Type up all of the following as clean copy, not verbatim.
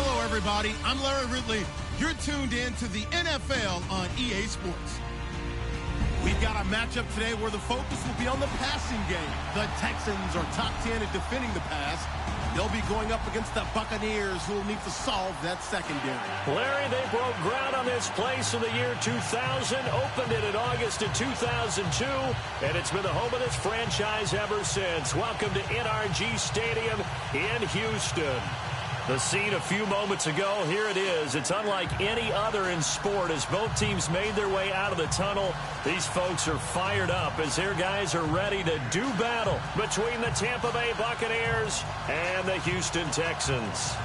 Hello, everybody. I'm Larry Ridley. You're tuned in to the NFL on EA Sports. We've got a matchup today where the focus will be on the passing game. The Texans are top 10 at defending the pass. They'll be going up against the Buccaneers, who will need to solve that secondary. Larry, they broke ground on this place in the year 2000, opened it in August of 2002, and it's been the home of this franchise ever since. Welcome to NRG Stadium in Houston. The scene a few moments ago, here it is. It's unlike any other in sport as both teams made their way out of the tunnel. These folks are fired up as their guys are ready to do battle between the Tampa Bay Buccaneers and the Houston Texans.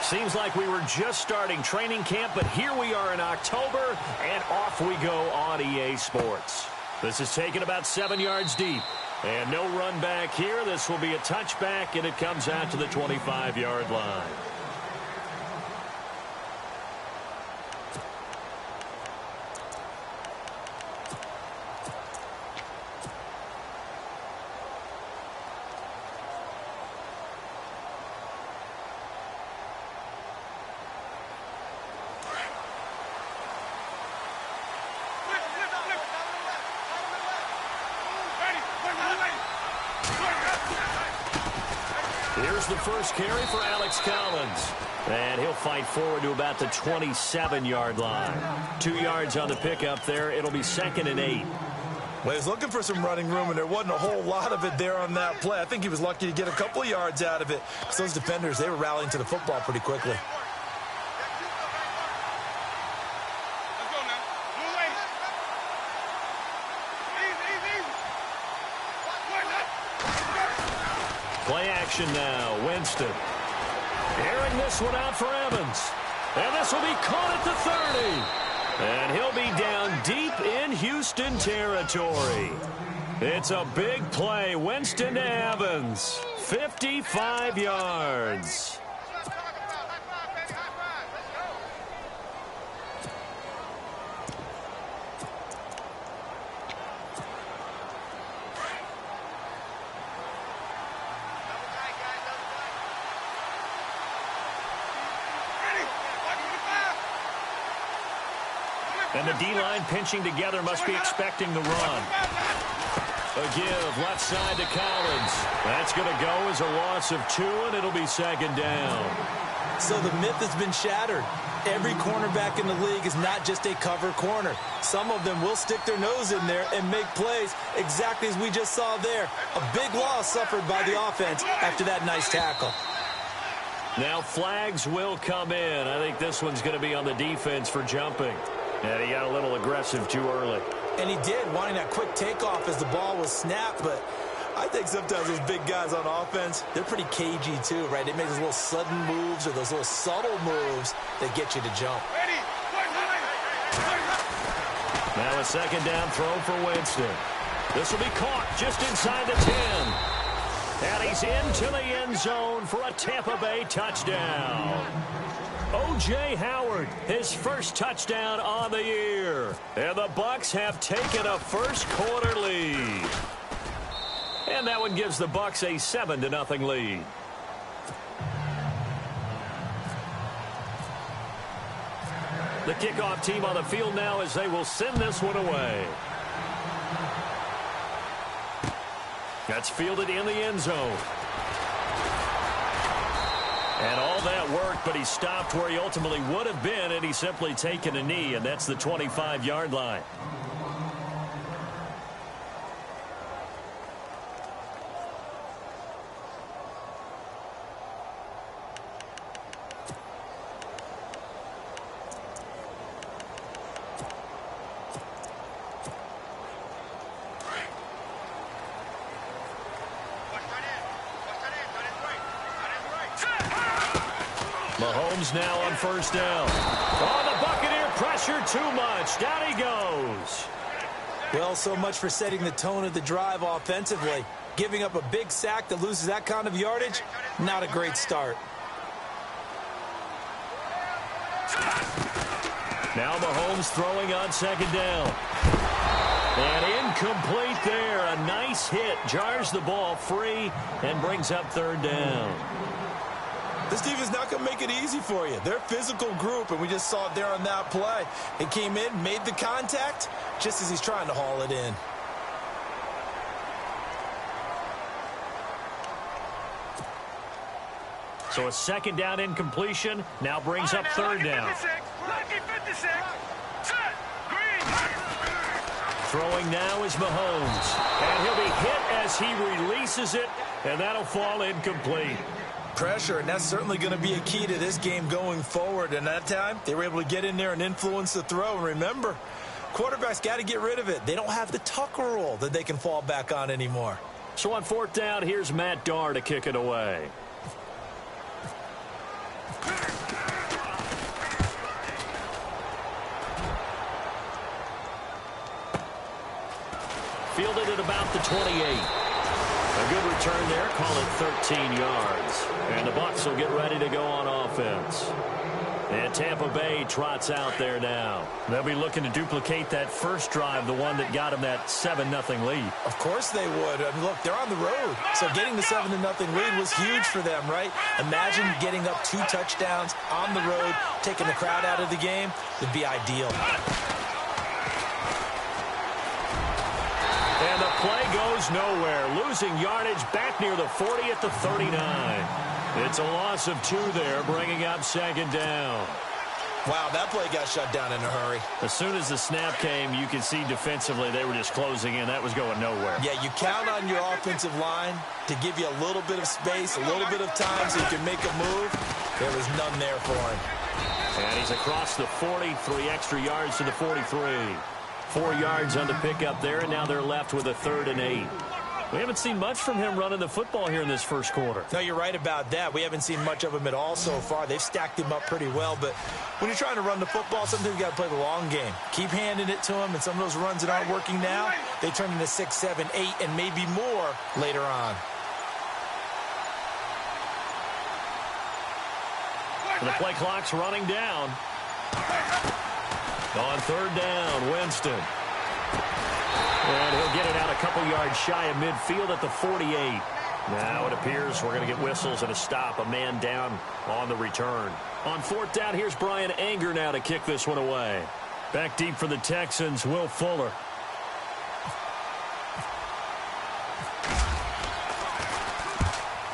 Seems like we were just starting training camp, but here we are in October, and off we go on EA Sports. This is taken about 7 yards deep, and no run back here. This will be a touchback, and it comes out to the 25-yard line. Here's the first carry for Alex Collins. And he'll fight forward to about the 27-yard line. 2 yards on the pickup there. It'll be 2nd and 8. Well, he was looking for some running room, and there wasn't a whole lot of it there on that play. I think he was lucky to get a couple of yards out of it, because those defenders, they were rallying to the football pretty quickly. Play action now. Winston. Airing this one out for Evans. And this will be caught at the 30. And he'll be down deep in Houston territory. It's a big play. Winston to Evans. 55 yards. And the D-line pinching together must be expecting the run. A give left side to Collins. That's going to go as a loss of 2, and it'll be 2nd down. So the myth has been shattered. Every cornerback in the league is not just a cover corner. Some of them will stick their nose in there and make plays exactly as we just saw there. A big loss suffered by the offense after that nice tackle. Now flags will come in. I think this one's going to be on the defense for jumping. And he got a little aggressive too early. And he did, wanting that quick takeoff as the ball was snapped. But I think sometimes those big guys on offense, they're pretty cagey too, right? They make those little sudden moves or those little subtle moves that get you to jump. Now a 2nd down throw for Winston. This will be caught just inside the 10. And he's into the end zone for a Tampa Bay touchdown. O.J. Howard, his first touchdown on the year. And the Bucs have taken a first-quarter lead. And that one gives the Bucs a 7-0 lead. The kickoff team on the field now as they will send this one away. That's fielded in the end zone. And all that worked, but he stopped where he ultimately would have been, and he's simply taken a knee, and that's the 25-yard line. Mahomes now on first down. Oh, the Buccaneer pressure too much. Down he goes. Well, so much for setting the tone of the drive offensively. Giving up a big sack that loses that kind of yardage, not a great start. Now Mahomes throwing on second down. And incomplete there. A nice hit. Jars the ball free and brings up third down. This team is not going to make it easy for you. They're a physical group, and we just saw it there on that play. He came in, made the contact, just as he's trying to haul it in. So a second down incompletion now brings up third down. Throwing now is Mahomes. And he'll be hit as he releases it, and that'll fall incomplete. Pressure, and that's certainly going to be a key to this game going forward. And that time, they were able to get in there and influence the throw. And remember, quarterbacks got to get rid of it. They don't have the Tucker rule that they can fall back on anymore. So on fourth down, here's Matt Darr to kick it away. Fielded at about the 28. A good return there. Call it 13 yards. And the Bucs will get ready to go on offense. And Tampa Bay trots out there now. They'll be looking to duplicate that first drive, the one that got them that 7-0 lead. Of course they would. I mean, look, they're on the road. So getting the 7-0 lead was huge for them, right? Imagine getting up 2 touchdowns on the road, taking the crowd out of the game would be ideal. And the play goes nowhere. Losing yardage back near the 40 at the 39. It's a loss of 2 there, bringing up second down. Wow, that play got shut down in a hurry. As soon as the snap came, you could see defensively they were just closing in. That was going nowhere. Yeah, you count on your offensive line to give you a little bit of space, a little bit of time so you can make a move. There was none there for him. And he's across the 40, 3 extra yards to the 43. 4 yards on the pickup there, and now they're left with a 3rd and 8. We haven't seen much from him running the football here in this first quarter. No, you're right about that. We haven't seen much of him at all so far. They've stacked him up pretty well, but when you're trying to run the football, sometimes you got to play the long game. Keep handing it to him, and some of those runs that aren't working now, they turn into 6, 7, 8, and maybe more later on. And the play clock's running down. On 3rd down, Winston. And he'll get it out a couple yards shy of midfield at the 48. Now it appears we're going to get whistles and a stop. A man down on the return. On 4th down, here's Brian Anger now to kick this one away. Back deep for the Texans, Will Fuller.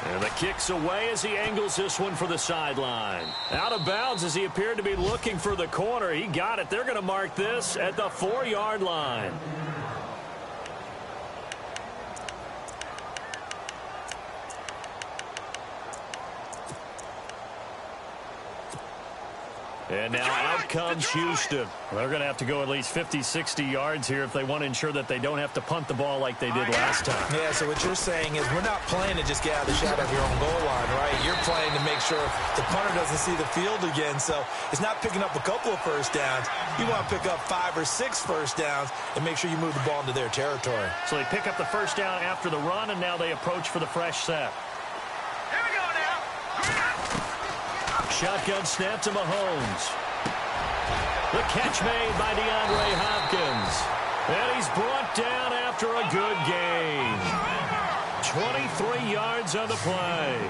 And the kick's away as he angles this one for the sideline. Out of bounds as he appeared to be looking for the corner. He got it. They're going to mark this at the 4-yard line. And now out comes Houston. They're going to have to go at least 50, 60 yards here if they want to ensure that they don't have to punt the ball like they did last time. Yeah, so what you're saying is we're not playing to just get out of the shadow of your own goal line, right? You're playing to make sure the punter doesn't see the field again. So it's not picking up a couple of first downs. You want to pick up 5 or 6 first downs and make sure you move the ball into their territory. So they pick up the first down after the run, and now they approach for the fresh set. Shotgun snap to Mahomes. The catch made by DeAndre Hopkins. And he's brought down after a good gain. 23 yards on the play.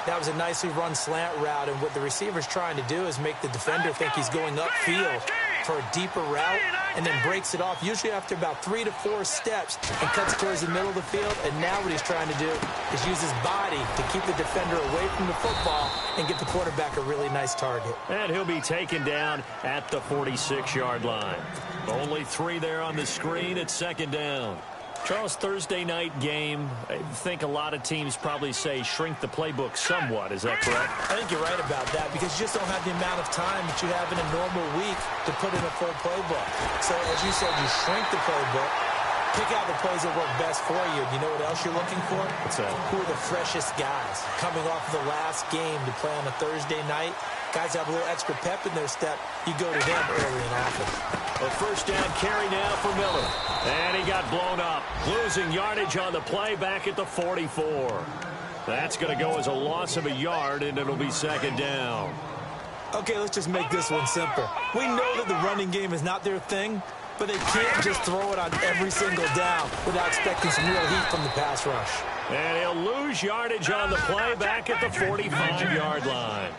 That was a nicely run slant route, and what the receiver's trying to do is make the defender think he's going upfield for a deeper route and then breaks it off, usually after about 3 to 4 steps, and cuts towards the middle of the field. And now what he's trying to do is use his body to keep the defender away from the football and get the quarterback a really nice target. And he'll be taken down at the 46-yard line. Only 3 there on the screen at 2nd down. Charles, Thursday night game, I think a lot of teams probably say shrink the playbook somewhat. Is that correct? I think you're right about that because you just don't have the amount of time that you have in a normal week to put in a full playbook. So, as you said, you shrink the playbook, pick out the plays that work best for you. You know what else you're looking for? What's that? Who are the freshest guys coming off the last game to play on a Thursday night? Guys have a little extra pep in their step. You go to them early and often. A first down carry now for Miller. And he got blown up. Losing yardage on the play back at the 44. That's going to go as a loss of a yard, and it'll be second down. Okay, let's just make this one simple. We know that the running game is not their thing, but they can't just throw it on every single down without expecting some real heat from the pass rush. And he'll lose yardage on the play back at the 45-yard line.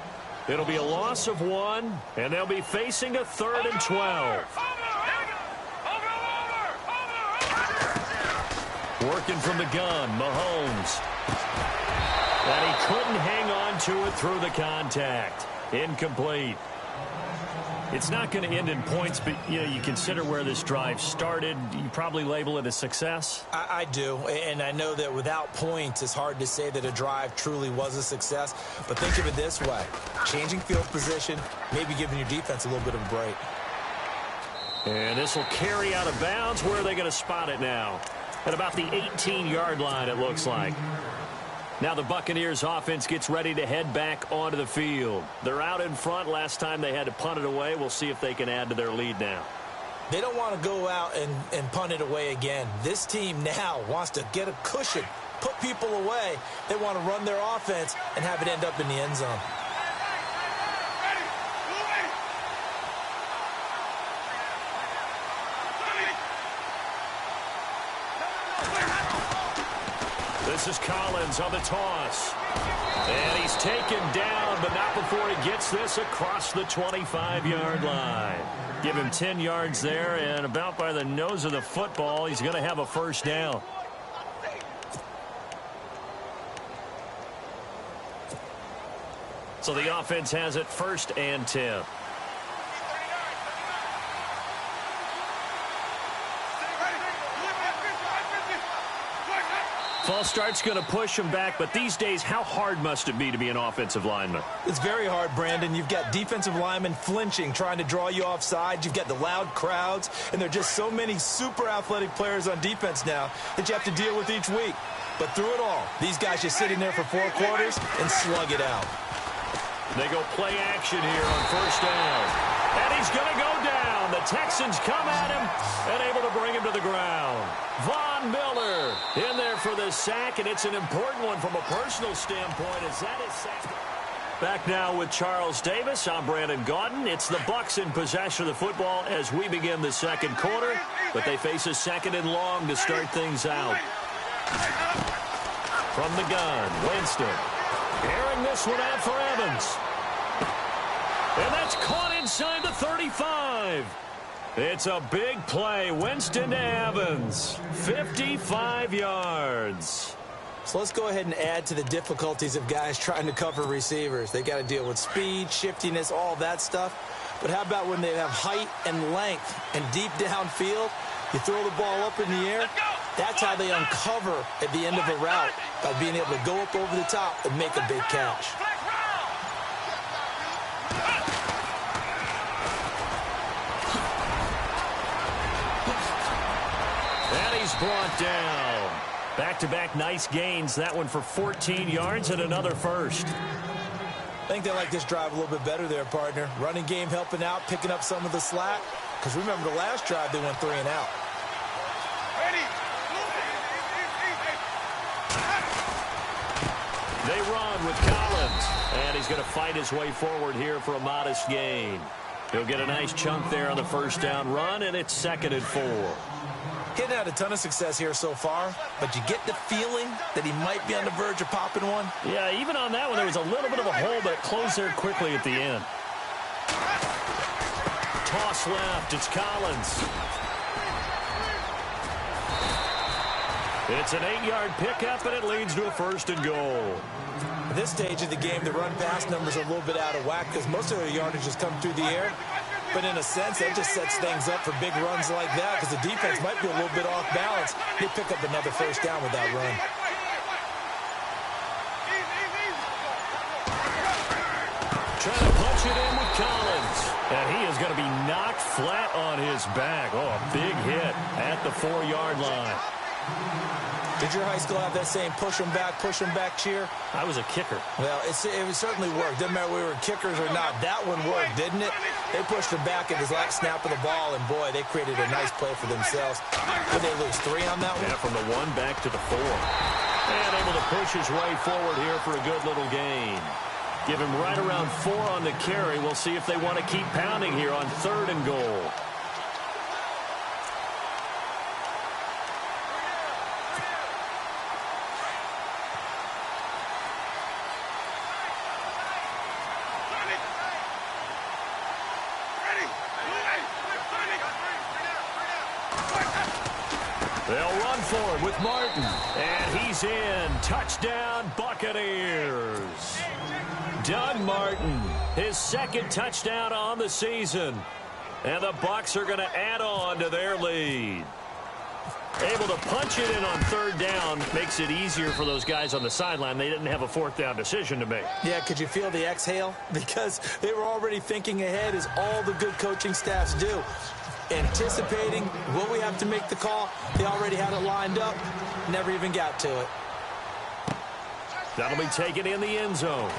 It'll be a loss of 1, and they'll be facing a 3rd and 12. Working from the gun, Mahomes. And he couldn't hang on to it through the contact. Incomplete. It's not going to end in points, but you consider where this drive started. You probably label it a success. I do, and I know that without points, it's hard to say that a drive truly was a success. But think of it this way. Changing field position, maybe giving your defense a little bit of a break. And this will carry out of bounds. Where are they going to spot it now? At about the 18-yard line, it looks like. Now the Buccaneers offense gets ready to head back onto the field. They're out in front. Last time they had to punt it away. We'll see if they can add to their lead now. They don't want to go out and punt it away again. This team now wants to get a cushion, put people away. They want to run their offense and have it end up in the end zone. This is Collins on the toss. And he's taken down, but not before he gets this across the 25-yard line. Give him 10 yards there, and about by the nose of the football, he's going to have a first down. So the offense has it 1st and 10. False start's going to push him back, but these days, how hard must it be to be an offensive lineman? It's very hard, Brandon. You've got defensive linemen flinching, trying to draw you offside. You've got the loud crowds, and there are just so many super athletic players on defense now that you have to deal with each week. But through it all, these guys just sitting there for 4 quarters and slug it out. They go play action here on first down. And he's going to go down. The Texans come at him and able to bring him to the ground. Von Miller in there for the sack, and it's an important one from a personal standpoint. Is that his sack? Back now with Charles Davis. I'm Brandon Gaudin. It's the Bucs in possession of the football as we begin the second quarter, but they face a 2nd and long to start things out. From the gun, Winston. Airing this one out for Evans. And that's caught inside the 35. It's a big play. Winston to Evans. 55 yards. So let's go ahead and add to the difficulties of guys trying to cover receivers. They got to deal with speed, shiftiness, all that stuff. But how about when they have height and length and deep downfield? You throw the ball up in the air. That's how they uncover at the end of a route, by being able to go up over the top and make a big catch. And he's brought down. Back-to-back nice gains. That one for 14 yards and another first. I think they like this drive a little bit better there, partner. Running game helping out, picking up some of the slack. Because remember the last drive, they went 3 and out. They run with Collins. And he's going to fight his way forward here for a modest gain. He'll get a nice chunk there on the first down run, and it's 2nd and 4. Hitting out a ton of success here so far, but you get the feeling that he might be on the verge of popping one. Yeah, even on that one, there was a little bit of a hole, but it closed there quickly at the end. Toss left, it's Collins. It's an 8-yard pickup, and it leads to a 1st and goal. At this stage of the game, the run-pass numbers are a little bit out of whack because most of their yardage has come through the air. But in a sense, that just sets things up for big runs like that because the defense might be a little bit off balance. They pick up another first down with that run. Trying to punch it in with Collins. And he is going to be knocked flat on his back. Oh, a big hit at the 4-yard line. Did your high school have that saying, push them back cheer? I was a kicker. Well, it certainly worked. Didn't matter whether we were kickers or not. That one worked, didn't it? They pushed him back at his last snap of the ball, and, boy, they created a nice play for themselves. Did they lose 3 on that one? Yeah, from the 1 back to the 4. And able to push his way forward here for a good little gain. Give him right around 4 on the carry. We'll see if they want to keep pounding here on 3rd and goal. They'll run for it with Martin. And he's in. Touchdown, Buccaneers. Doug Martin, his 2nd touchdown on the season. And the Bucs are going to add on to their lead. Able to punch it in on 3rd down makes it easier for those guys on the sideline. They didn't have a 4th down decision to make. Yeah, could you feel the exhale? Because they were already thinking ahead, as all the good coaching staffs do. Anticipating, will we have to make the call? They already had it lined up. Never even got to it. That'll be taken in the end zone.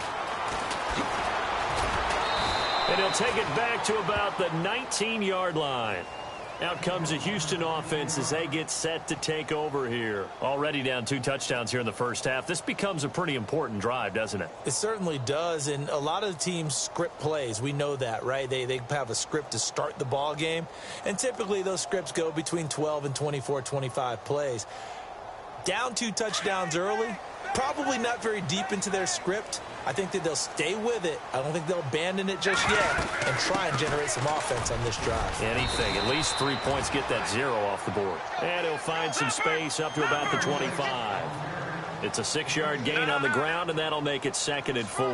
And he'll take it back to about the 19-yard line. Out comes the Houston offense as they get set to take over here. Already down 2 touchdowns here in the first half. This becomes a pretty important drive, doesn't it? It certainly does, and a lot of the teams script plays. We know that, right? They have a script to start the ball game, and typically those scripts go between 12 and 24, 25 plays. Down 2 touchdowns early, probably not very deep into their script. I think that they'll stay with it. I don't think they'll abandon it just yet and try and generate some offense on this drive. Anything. At least 3 points, get that 0 off the board. And he'll find some space up to about the 25. It's a 6-yard gain on the ground, and that'll make it 2nd and 4.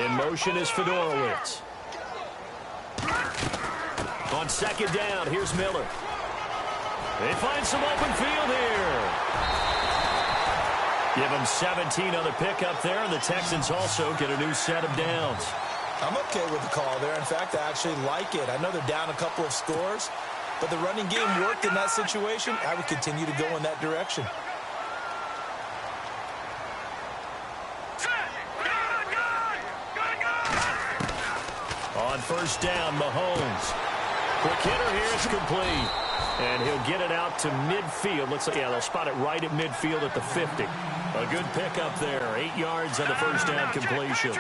In motion is Fedorowicz. On 2nd down, here's Miller. They find some open field here. Give them 17 on the pickup there, and the Texans also get a new set of downs. I'm okay with the call there. In fact, I actually like it. I know they're down a couple of scores, but the running game worked in that situation. I would continue to go in that direction. On 1st down, Mahomes. Quick hitter here, it's complete. And he'll get it out to midfield. Looks like, yeah, they'll spot it right at midfield at the 50. A good pickup there. 8 yards on the 1st down completion.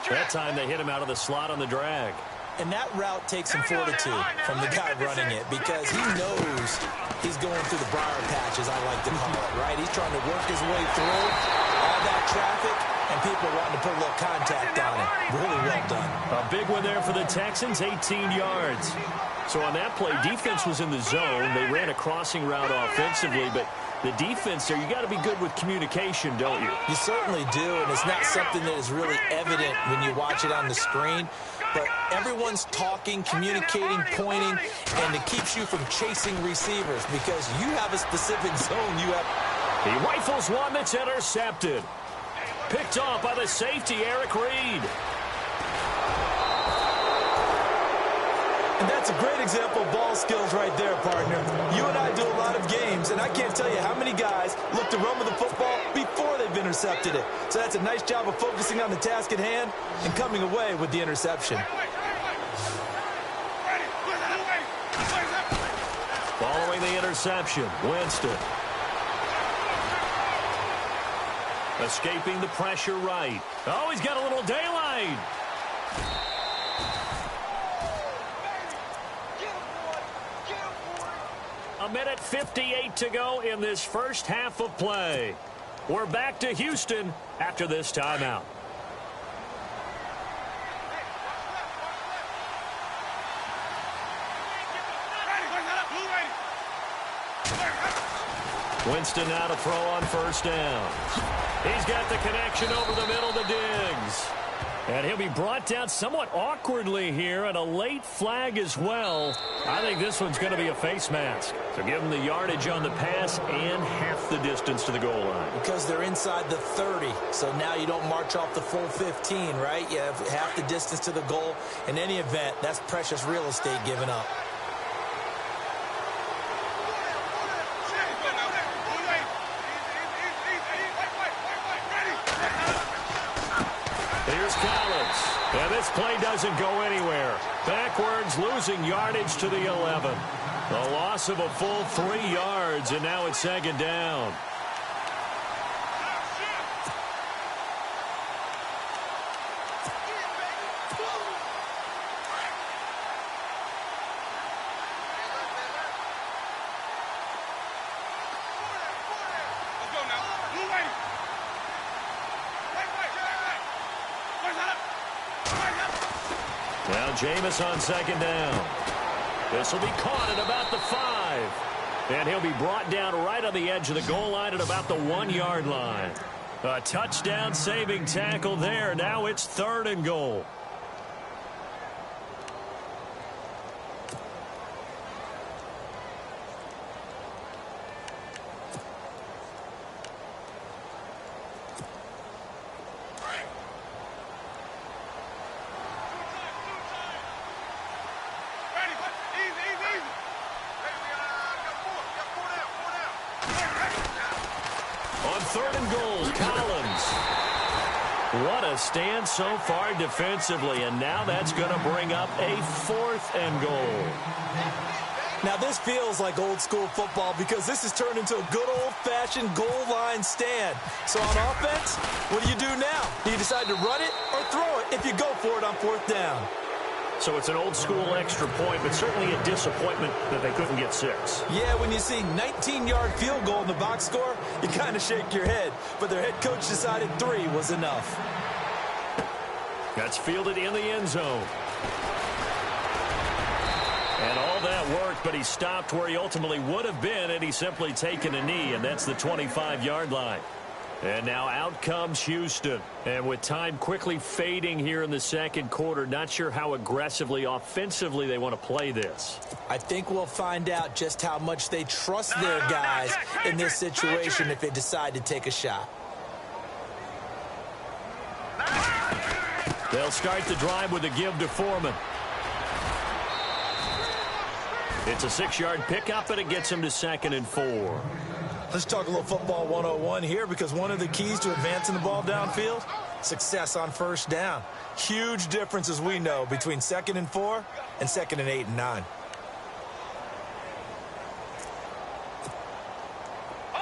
That time they hit him out of the slot on the drag. And that route takes some fortitude from the guy running it, because he knows he's going through the briar patch, as I like to call it, right? He's trying to work his way through all that traffic, and people wanting to put a little contact on it. Really well done. A big one there for the Texans, 18 yards. So on that play, defense was in the zone. They ran a crossing route offensively, but the defense there, you got to be good with communication, don't you? You certainly do, and it's not something that is really evident when you watch it on the screen. But everyone's talking, communicating, pointing, and it keeps you from chasing receivers because you have a specific zone you have. He rifles one that's intercepted. Picked off by the safety, Eric Reed. And that's a great example of ball skills right there, partner. You and I do a lot of games, and I can't tell you how many guys look to run with the football before they've intercepted it. So that's a nice job of focusing on the task at hand and coming away with the interception. Following the interception, Winston. Escaping the pressure right. Oh, he's got a little daylight. A minute 58 to go in this first half of play. We're back to Houston after this timeout. Winston now to throw on 1st down. He's got the connection over the middle to Diggs. And he'll be brought down somewhat awkwardly here, and a late flag as well. I think this one's going to be a face mask. So give him the yardage on the pass and half the distance to the goal line. Because they're inside the 30, so now you don't march off the full 15, right? You have half the distance to the goal. In any event, that's precious real estate given up. This play doesn't go anywhere. Backwards, losing yardage to the 11. A loss of a full 3 yards, and now it's second down. Now Jameis on second down. This will be caught at about the 5. And he'll be brought down right on the edge of the goal line at about the 1-yard line. A touchdown saving tackle there. Now it's 3rd and goal. On 3rd and goal, Collins. What a stand so far defensively, and now that's going to bring up a 4th and goal. Now this feels like old school football because this has turned into a good old-fashioned goal line stand. So on offense, what do you do now? Do you decide to run it or throw it if you go for it on 4th down? So it's an old-school extra point, but certainly a disappointment that they couldn't get 6. Yeah, when you see 19-yard field goal in the box score, you kind of shake your head. But their head coach decided 3 was enough. That's fielded in the end zone. And all that worked, but he stopped where he ultimately would have been had he simply taken a knee, and that's the 25-yard line. And now out comes Houston. And with time quickly fading here in the second quarter, not sure how aggressively, offensively they want to play this. I think we'll find out just how much they trust their guys in this situation if they decide to take a shot. They'll start the drive with a give to Foreman. It's a 6-yard pickup, and it gets him to 2nd and 4. Let's talk a little football 101 here because one of the keys to advancing the ball downfield, success on 1st down. Huge difference, as we know, between 2nd and 4 and 2nd and 8 and 9.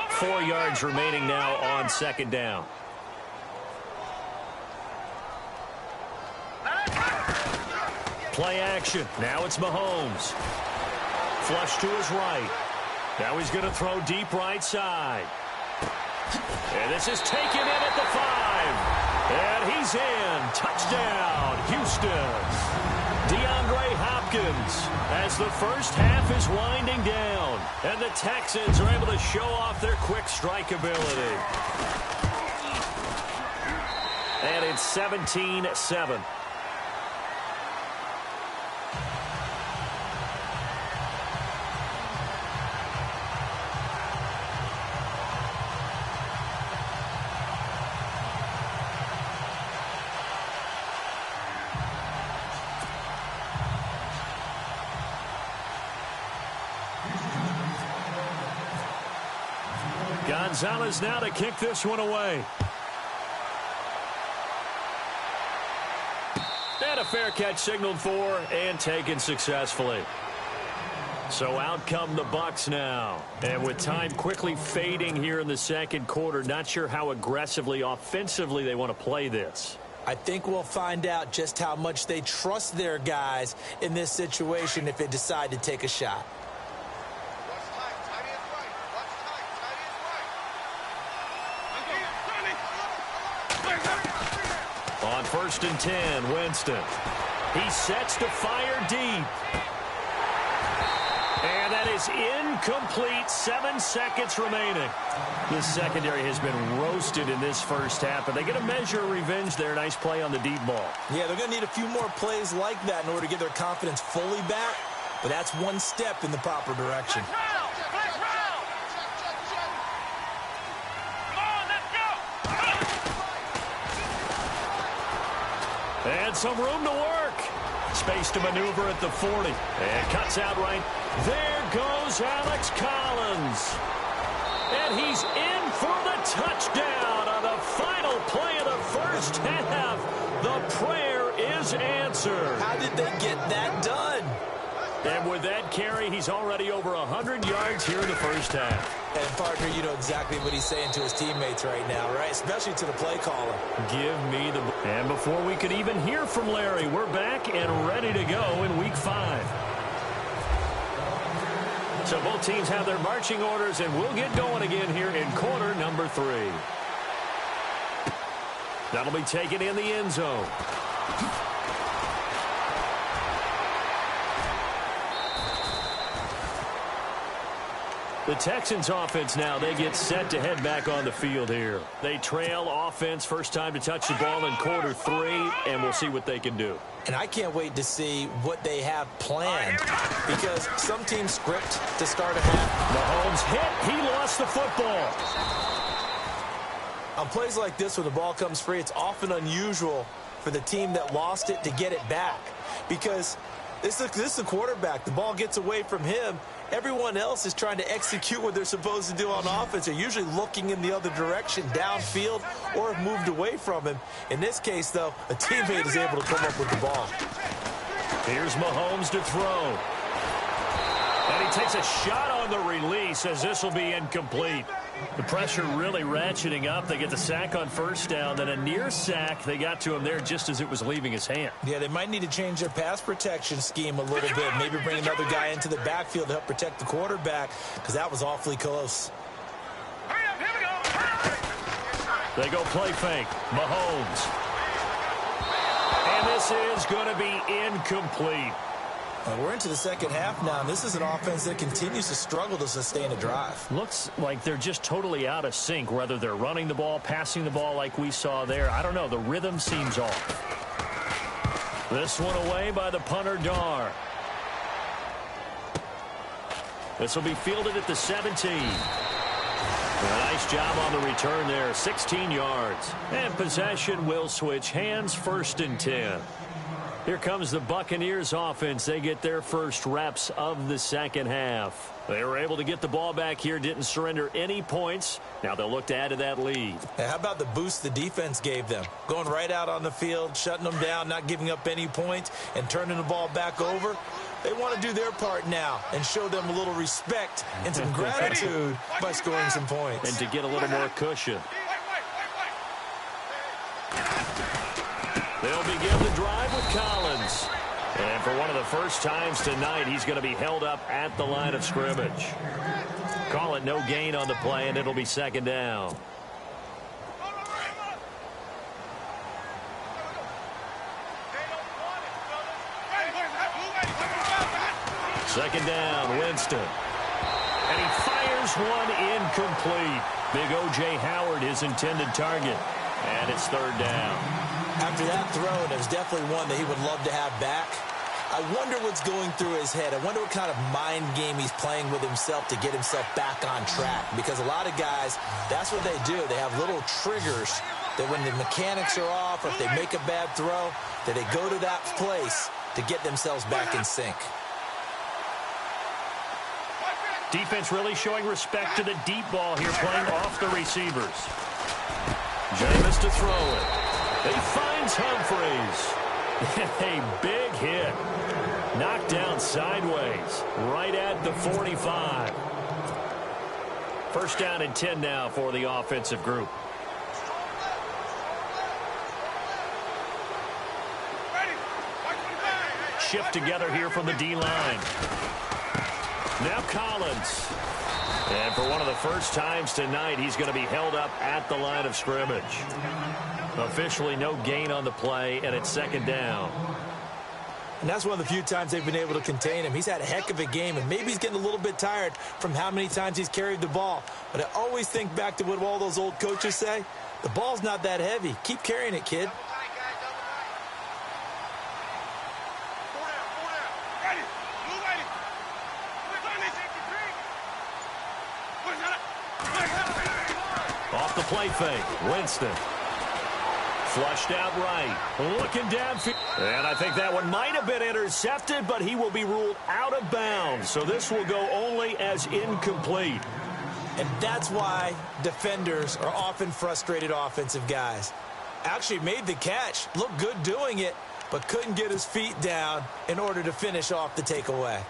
4 yards remaining now on 2nd down. Play action. Now it's Mahomes. Flush to his right. Now he's going to throw deep right side. And this is taken in at the 5. And he's in. Touchdown, Houston. DeAndre Hopkins as the first half is winding down. And the Texans are able to show off their quick strike ability. And it's 17-7. Gonzalez now to kick this one away. And a fair catch signaled for and taken successfully. So out come the Bucs now. And with time quickly fading here in the second quarter, not sure how aggressively, offensively they want to play this. I think we'll find out just how much they trust their guys in this situation if they decide to take a shot. On 1st and 10, Winston. He sets to fire deep. And that is incomplete. 7 seconds remaining. The secondary has been roasted in this first half, but they get a measure of revenge there. Nice play on the deep ball. Yeah, they're going to need a few more plays like that in order to get their confidence fully back, but that's one step in the proper direction. And some room to work. Space to maneuver at the 40. And cuts out right. There goes Alex Collins. And he's in for the touchdown on the final play of the first half. The prayer is answered. How did they get that done? And with that carry, he's already over 100 yards here in the first half. And, partner, you know exactly what he's saying to his teammates right now, right? Especially to the play caller. Give me the ball. And before we could even hear from Larry, we're back and ready to go in Week 5. So both teams have their marching orders, and we'll get going again here in quarter number 3. That'll be taken in the end zone. The Texans offense now, they get set to head back on the field here. They trail offense, first time to touch the ball in quarter 3, and we'll see what they can do. And I can't wait to see what they have planned, because some teams script to start a half. Mahomes hit. He lost the football. On plays like this, when the ball comes free, it's often unusual for the team that lost it to get it back, because this is the quarterback. The ball gets away from him. Everyone else is trying to execute what they're supposed to do on offense. They're usually looking in the other direction, downfield, or have moved away from him. In this case, though, a teammate is able to come up with the ball. Here's Mahomes to throw. And he takes a shot on the release, as this will be incomplete. The pressure really ratcheting up. They get the sack on first down, then a near sack. They got to him there just as it was leaving his hand. Yeah, they might need to change their pass protection scheme a little bit. Maybe bring another guy into the backfield to help protect the quarterback, because that was awfully close. They go play fake. Mahomes. And this is going to be incomplete. We're into the second half now, and this is an offense that continues to struggle to sustain a drive. Looks like they're just totally out of sync, whether they're running the ball, passing the ball like we saw there. I don't know. The rhythm seems off. This one away by the punter, Dar. This will be fielded at the 17. A nice job on the return there, 16 yards. And possession will switch hands, 1st and 10. Here comes the Buccaneers offense. They get their first reps of the second half. They were able to get the ball back here, didn't surrender any points. Now they'll look to add to that lead. How about the boost the defense gave them? Going right out on the field, shutting them down, not giving up any points, and turning the ball back over. They want to do their part now and show them a little respect and some gratitude by scoring some points. And to get a little more cushion. They'll begin the drive with Collins. And for one of the first times tonight, he's going to be held up at the line of scrimmage. Call it no gain on the play, and it'll be 2nd down. Second down, Winston. And he fires one incomplete. Big O.J. Howard, his intended target. And it's 3rd down. After that throw, it was definitely one that he would love to have back. I wonder what's going through his head. I wonder what kind of mind game he's playing with himself to get himself back on track. Because a lot of guys, that's what they do. They have little triggers that when the mechanics are off or if they make a bad throw, that they go to that place to get themselves back in sync. Defense really showing respect to the deep ball here, playing off the receivers. Jameis to throw it. He finds Humphreys. A big hit. Knocked down sideways. Right at the 45. 1st down and 10 now for the offensive group. Shift together here from the D-line. Now Collins. And for one of the first times tonight, he's going to be held up at the line of scrimmage. Officially no gain on the play, and it's 2nd down. And that's one of the few times they've been able to contain him. He's had a heck of a game, and maybe he's getting a little bit tired from how many times he's carried the ball. But I always think back to what all those old coaches say. The ball's not that heavy. Keep carrying it, kid. Off the play fake, Winston. Flushed out right. Looking downfield. And I think that one might have been intercepted, but he will be ruled out of bounds. So this will go only as incomplete. And that's why defenders are often frustrated offensive guys. Actually made the catch. Looked good doing it. but couldn't get his feet down in order to finish off the takeaway.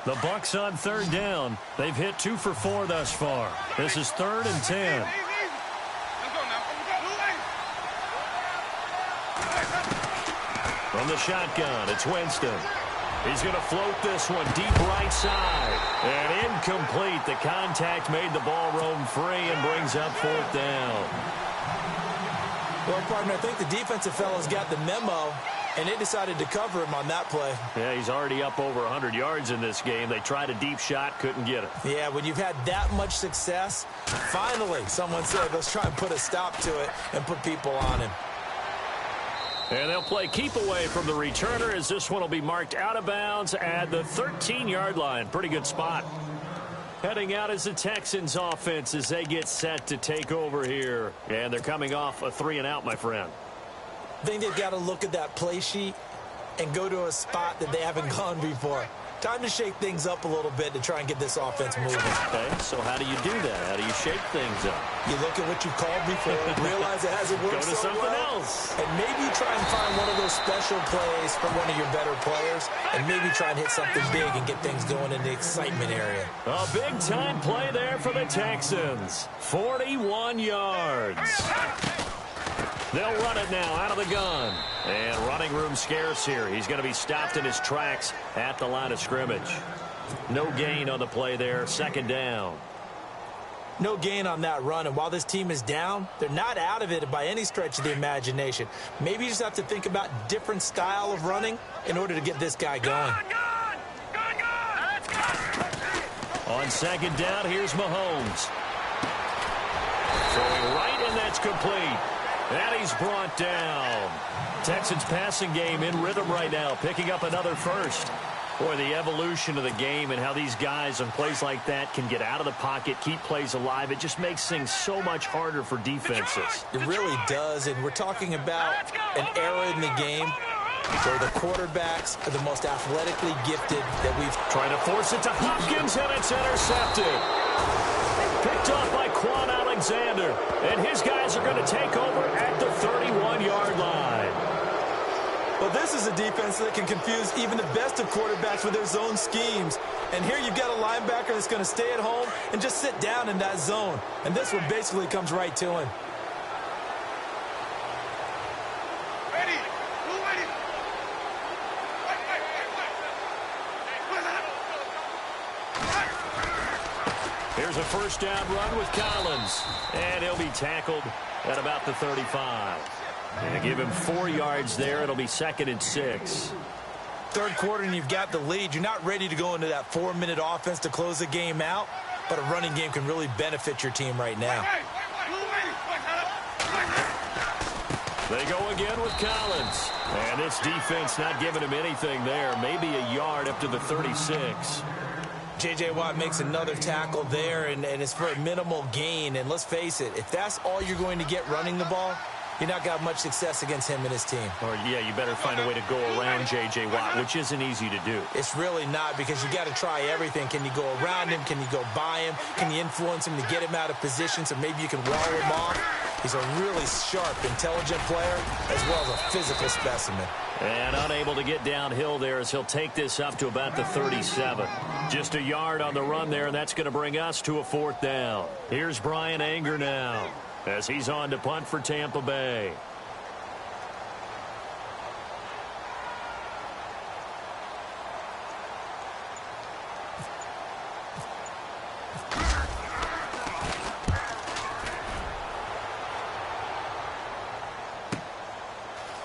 The Bucs on third down. They've hit 2 for 4 thus far. This is 3rd and 10. From the shotgun, it's Winston. He's going to float this one deep right side. And incomplete. The contact made the ball roam free and brings up 4th down. Well, partner, I think the defensive fellows got the memo, and they decided to cover him on that play. Yeah, he's already up over 100 yards in this game. They tried a deep shot, couldn't get it. Yeah, when you've had that much success, finally someone said, let's try and put a stop to it and put people on him. And they'll play keep away from the returner as this one will be marked out of bounds at the 13-yard line. Pretty good spot. Heading out is the Texans offense as they get set to take over here. And they're coming off a 3-and-out, my friend. I think they've got to look at that play sheet and go to a spot that they haven't gone before. Time to shake things up a little bit to try and get this offense moving. Okay, so how do you do that? How do you shake things up? You look at what you called before, realize it hasn't worked Go to so something well, else. and maybe try and find one of those special plays from one of your better players, and maybe try and hit something big and get things going in the excitement area. A big-time play there for the Texans. 41 yards. They'll run it now out of the gun. And running room scarce here. He's going to be stopped in his tracks at the line of scrimmage. No gain on the play there. 2nd down. No gain on that run, and while this team is down, they're not out of it by any stretch of the imagination. Maybe you just have to think about different style of running in order to get this guy going. On 2nd down, here's Mahomes. Throwing right, and that's complete. And he's brought down. Texans passing game in rhythm right now, picking up another first. Boy, the evolution of the game and how these guys on plays like that can get out of the pocket, keep plays alive, it just makes things so much harder for defenses. It really does, and we're talking about an era in the game where the quarterbacks are the most athletically gifted that we've... Trying to force it to Hopkins, and it's intercepted. Picked off by Quan Alexander, and his guys are going to take over at the 31-yard line. Well, this is a defense that can confuse even the best of quarterbacks with their zone schemes. And here you've got a linebacker that's going to stay at home and just sit down in that zone. And this one basically comes right to him. Here's a 1st down run with Collins. And he'll be tackled at about the 35. And give him 4 yards there. It'll be 2nd and 6. 3rd quarter and you've got the lead. You're not ready to go into that 4-minute offense to close the game out, but a running game can really benefit your team right now. They go again with Collins. And this defense not giving him anything there. Maybe a yard up to the 36. J.J. Watt makes another tackle there, and it's for a minimal gain. And let's face it, if that's all you're going to get running the ball, you're not got much success against him and his team. Or, yeah, you better find a way to go around J.J. Watt, which isn't easy to do. It's really not, because you got to try everything. Can you go around him? Can you go by him? Can you influence him to get him out of position so maybe you can wall him off? He's a really sharp, intelligent player, as well as a physical specimen. And unable to get downhill there as he'll take this up to about the 37. Just a yard on the run there, and that's going to bring us to a 4th down. Here's Brian Anger now as he's on to punt for Tampa Bay.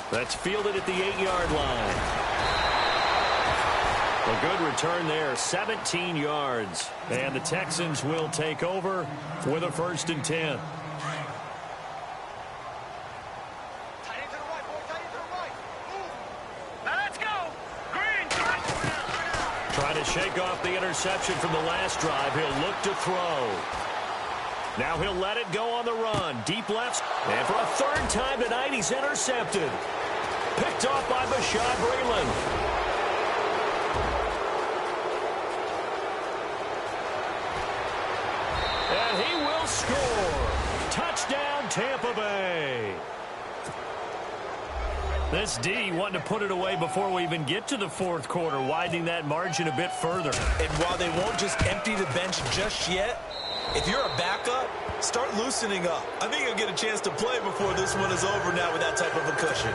That's fielded at the 8-yard line. A good return there, 17 yards. And the Texans will take over with a 1st and 10. Trying to shake off the interception from the last drive. He'll look to throw. Now he'll let it go on the run. Deep left. And for a 3rd time tonight, he's intercepted. Picked off by Bashaud Breeland. And he will score. Touchdown, Tampa Bay. This D wanting to put it away before we even get to the fourth quarter, widening that margin a bit further. And while they won't just empty the bench just yet, if you're a backup, start loosening up. I think you'll get a chance to play before this one is over now with that type of a cushion.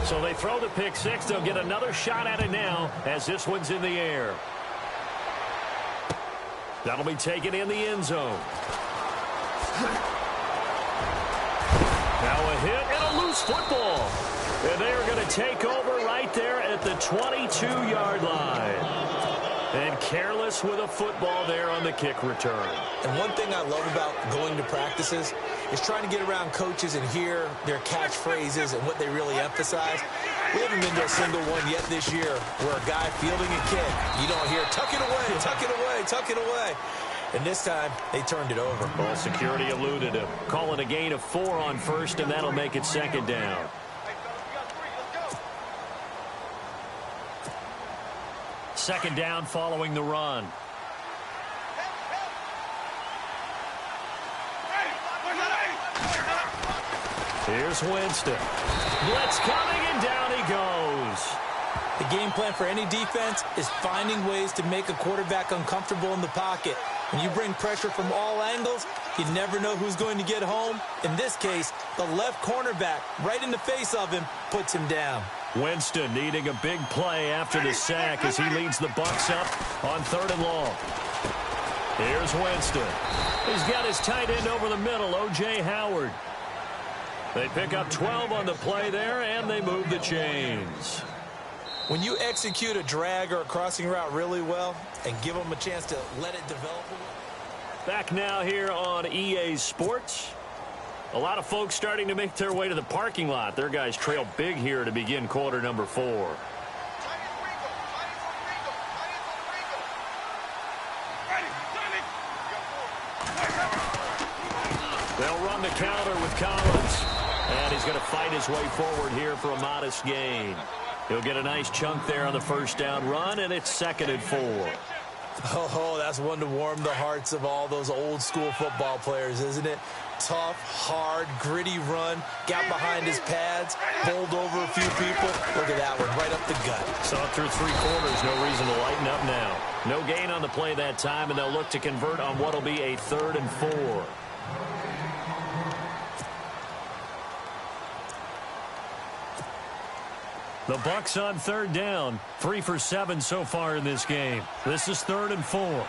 So they throw the pick six. They'll get another shot at it now as this one's in the air. That'll be taken in the end zone. Now a hit and a loose football. And they are going to take over right there at the 22-yard line. And careless with a football there on the kick return. And one thing I love about going to practices is trying to get around coaches and hear their catchphrases and what they really emphasize. We haven't been to a single one yet this year where a guy fielding a kick, you don't hear, tuck it away, tuck it away, tuck it away. And this time, they turned it over. Well, security eluded him. Calling a gain of 4 on first, and that'll make it second down. Second down following the run. Here's Winston. Blitz coming, and down he goes. The game plan for any defense is finding ways to make a quarterback uncomfortable in the pocket. When you bring pressure from all angles, you never know who's going to get home. In this case, the left cornerback, right in the face of him, puts him down. Winston needing a big play after the sack as he leads the Bucs up on 3rd and long. Here's Winston. He's got his tight end over the middle, O.J. Howard. They pick up 12 on the play there, and they move the chains. When you execute a drag or a crossing route really well and give them a chance to let it develop. Back now here on EA Sports. A lot of folks starting to make their way to the parking lot. Their guys trail big here to begin quarter number 4. They'll run the counter with Collins. And he's going to fight his way forward here for a modest gain. He'll get a nice chunk there on the first down run, and it's 2nd and 4. Oh, that's one to warm the hearts of all those old school football players, isn't it? Tough, hard, gritty run, got behind his pads, bowled over a few people. Look at that one, right up the gut. Saw it through 3 quarters, no reason to lighten up now. No gain on the play that time, and they'll look to convert on what'll be a 3rd and 4. The Bucs on 3rd down, 3 for 7 so far in this game. This is 3rd and 4.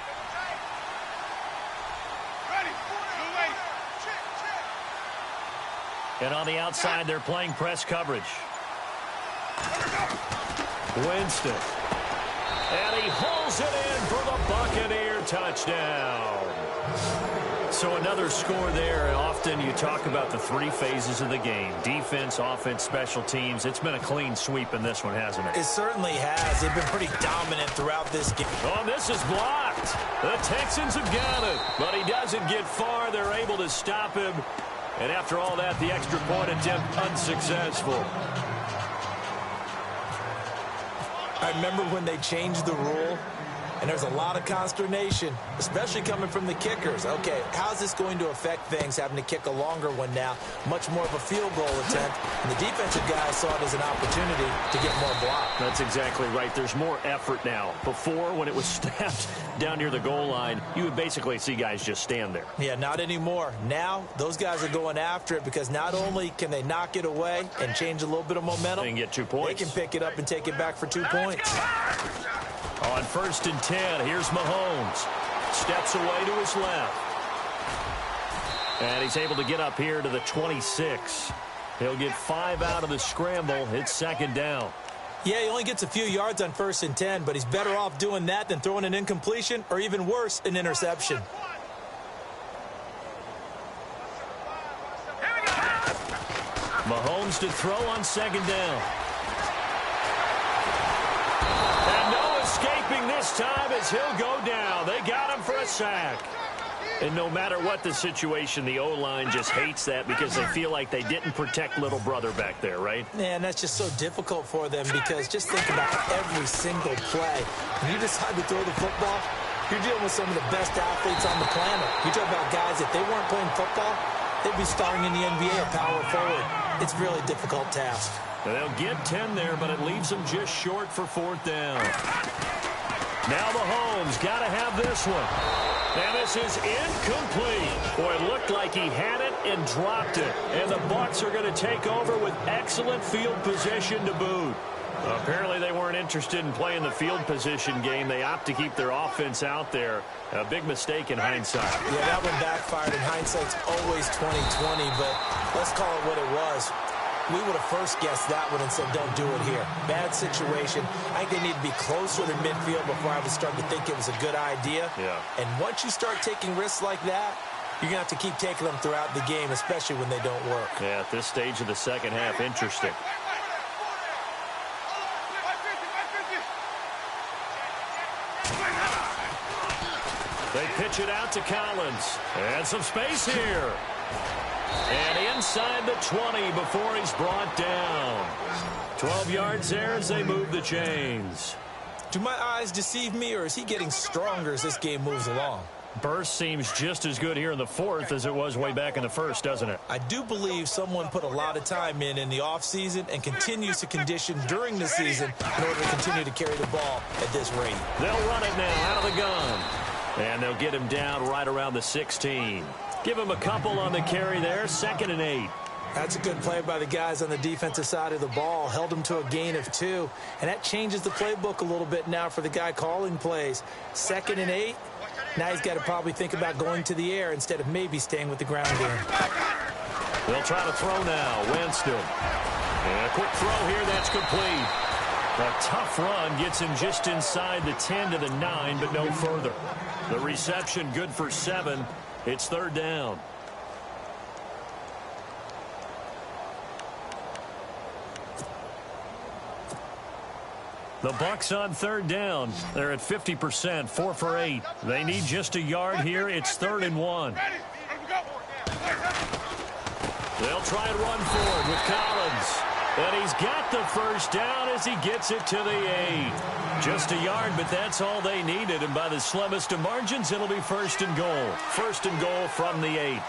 And on the outside, they're playing press coverage. Winston. And he hauls it in for the Buccaneer touchdown. So another score there, and often you talk about the 3 phases of the game. Defense, offense, special teams. It's been a clean sweep in this one, hasn't it? It certainly has. They've been pretty dominant throughout this game. Oh, this is blocked. The Texans have got it, but he doesn't get far. They're able to stop him. And after all that, the extra point attempt unsuccessful. I remember when they changed the rule, and there's a lot of consternation, especially coming from the kickers. Okay, how's this going to affect things, having to kick a longer one now? Much more of a field goal attempt, and the defensive guys saw it as an opportunity to get more block. That's exactly right. There's more effort now. Before, when it was snapped down near the goal line, you would basically see guys just stand there. Yeah, not anymore. Now, those guys are going after it because not only can they knock it away and change a little bit of momentum, they can get 2 points. They can pick it up and take it back for 2 points. On 1st and 10, here's Mahomes. Steps away to his left. And he's able to get up here to the 26. He'll get 5 out of the scramble. It's 2nd down. Yeah, he only gets a few yards on 1st and 10, but he's better off doing that than throwing an incompletion or even worse, an interception. Mahomes to throw on 2nd down. Escaping this time as he'll go down. They got him for a sack. And no matter what the situation, the O-line just hates that because they feel like they didn't protect little brother back there, right? Man, that's just so difficult for them because just think about every single play. When you decide to throw the football, You're dealing with some of the best athletes on the planet. You talk about guys, if they weren't playing football, they'd be starring in the NBA or power forward. It's a really difficult task. They'll get 10 there, but it leaves them just short for 4th down. Now Mahomes got to have this one. And this is incomplete. Boy, it looked like he had it and dropped it. And the Bucs are going to take over with excellent field position to boot. Apparently they weren't interested in playing the field position game. They opt to keep their offense out there. A big mistake in hindsight. Yeah, that one backfired. In hindsight's always 20/20, but let's call it what it was. We would have first guessed that one and said, don't do it here. Bad situation. I think they need to be closer to midfield before I was starting to think it was a good idea. Yeah. And once you start taking risks like that, you're going to have to keep taking them throughout the game, especially when they don't work. Yeah, at this stage of the second half, interesting. They pitch it out to Collins. And some space here. And inside the 20 before he's brought down. 12 yards there as they move the chains. Do my eyes deceive me, or is he getting stronger as this game moves along? Burst seems just as good here in the 4th as it was way back in the 1st, doesn't it? I do believe someone put a lot of time in the offseason and continues to condition during the season in order to continue to carry the ball at this rate. They'll run it now out of the gun. And they'll get him down right around the 16. Give him a couple on the carry there, 2nd and 8. That's a good play by the guys on the defensive side of the ball. Held him to a gain of 2. And that changes the playbook a little bit now for the guy calling plays. 2nd and 8. Now he's got to probably think about going to the air instead of maybe staying with the ground game. They'll try to throw now. Winston. And a quick throw here. That's complete. A tough run gets him just inside the 10 to the 9, but no further. The reception good for 7. It's 3rd down. The Bucs on 3rd down. They're at 50%, 4 for 8. They need just a yard here. It's 3rd and 1. They'll try and run forward with Collins. And he's got the first down as he gets it to the 8. Just a yard, but that's all they needed. And by the slimmest of margins, it'll be 1st and goal. 1st and goal from the 8.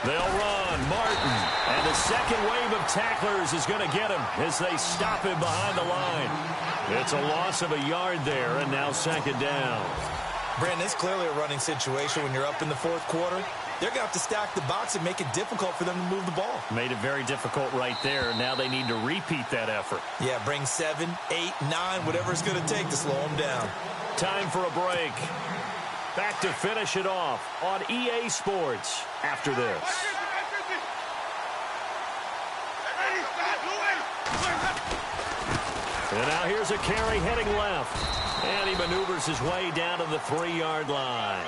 They'll run. Martin. And the second wave of tacklers is going to get him as they stop him behind the line. It's a loss of a yard there, and now 2nd down. Brandon, it's clearly a running situation when you're up in the 4th quarter. They're going to have to stack the box and make it difficult for them to move the ball. Made it very difficult right there. Now they need to repeat that effort. Yeah, bring 7, 8, 9, whatever it's going to take to slow them down. Time for a break. Back to finish it off on EA Sports after this. And now here's a carry heading left. And he maneuvers his way down to the 3-yard line.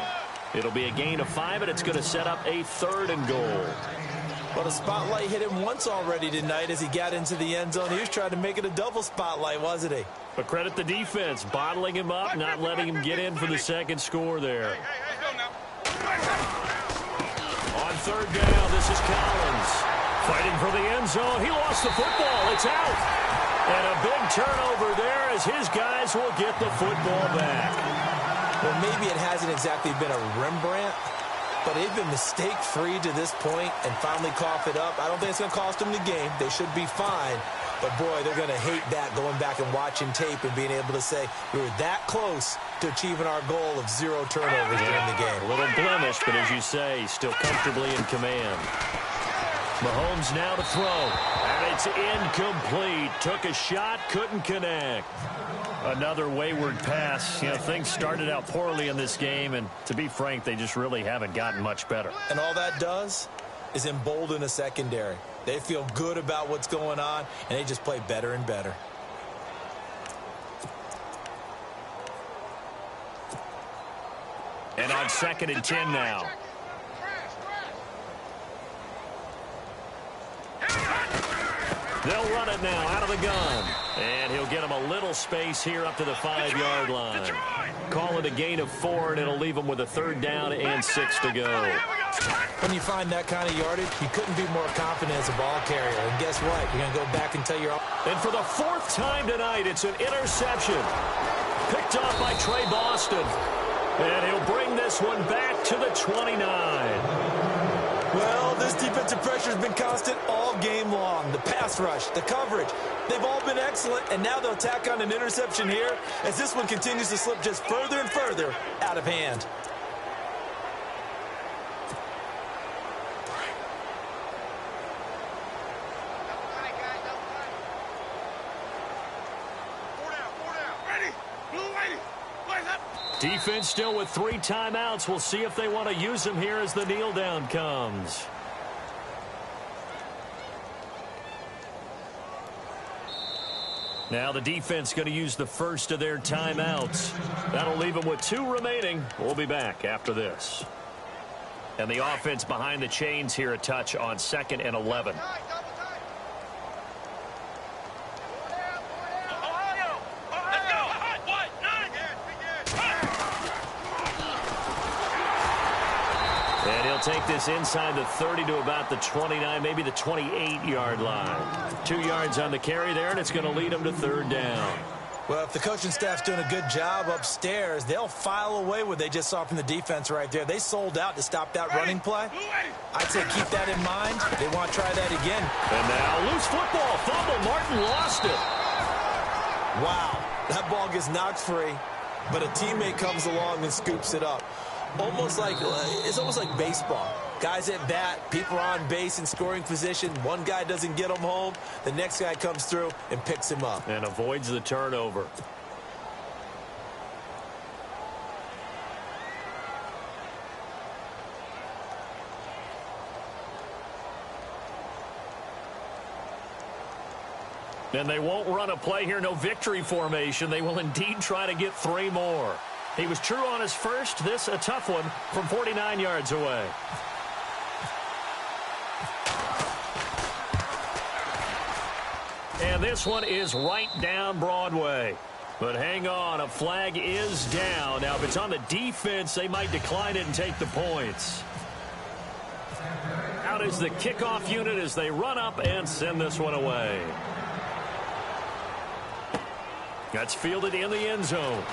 It'll be a gain of 5, and it's going to set up a 3rd and goal. Well, the spotlight hit him once already tonight as he got into the end zone. He was trying to make it a double spotlight, wasn't he? But credit the defense, bottling him up, not letting him get in for the 2nd score there. On 3rd down, this is Collins. Fighting for the end zone. He lost the football. It's out. And a big turnover there as his guys will get the football back. Well, maybe it hasn't exactly been a Rembrandt, but they've been mistake-free to this point and finally cough it up. I don't think it's going to cost them the game. They should be fine. But, boy, they're going to hate that, going back and watching tape and being able to say we were that close to achieving our goal of 0 turnovers during the game. A little blemish, but as you say, still comfortably in command. Mahomes now to throw. And it's incomplete. Took a shot, couldn't connect. Another wayward pass. You know, things started out poorly in this game, and to be frank, they just really haven't gotten much better. And all that does is embolden a secondary. They feel good about what's going on, and they just play better and better. And on 2nd and 10 now. They'll run it now out of the gun. And he'll get him a little space here up to the 5-yard line. Call it a gain of 4, and it'll leave him with a 3rd down and 6 to go. When you find that kind of yardage, you couldn't be more confident as a ball carrier. And guess what? You're going to go back and tell your... And for the fourth time tonight, it's an interception. Picked off by Trey Boston. And he'll bring this one back to the 29. Well, this defensive pressure has been constant all game long. The pass rush, the coverage, they've all been excellent, and now they'll tack on an interception here as this one continues to slip just further and further out of hand. Defense still with 3 timeouts. We'll see if they want to use them here as the kneel down comes. Now the defense going to use the first of their timeouts. That'll leave them with 2 remaining. We'll be back after this. And the offense behind the chains here a touch on 2nd and 11. Take this inside the 30 to about the 29, maybe the 28-yard line. 2 yards on the carry there, and it's going to lead them to 3rd down. Well, if the coaching staff's doing a good job upstairs, they'll file away what they just saw from the defense right there. They sold out to stop that running play. I'd say keep that in mind. They want to try that again. And now loose football. Fumble. Martin lost it. Wow. That ball gets knocked free, but a teammate comes along and scoops it up. It's almost like baseball. Guys at bat, people are on base in scoring position. One guy doesn't get him home. The next guy comes through and picks him up. And avoids the turnover. And they won't run a play here. No victory formation. They will indeed try to get 3 more. He was true on his first. This a tough one from 49 yards away. And this one is right down Broadway. But hang on, a flag is down. Now, if it's on the defense, they might decline it and take the points. Out is the kickoff unit as they run up and send this one away. That's fielded in the end zone.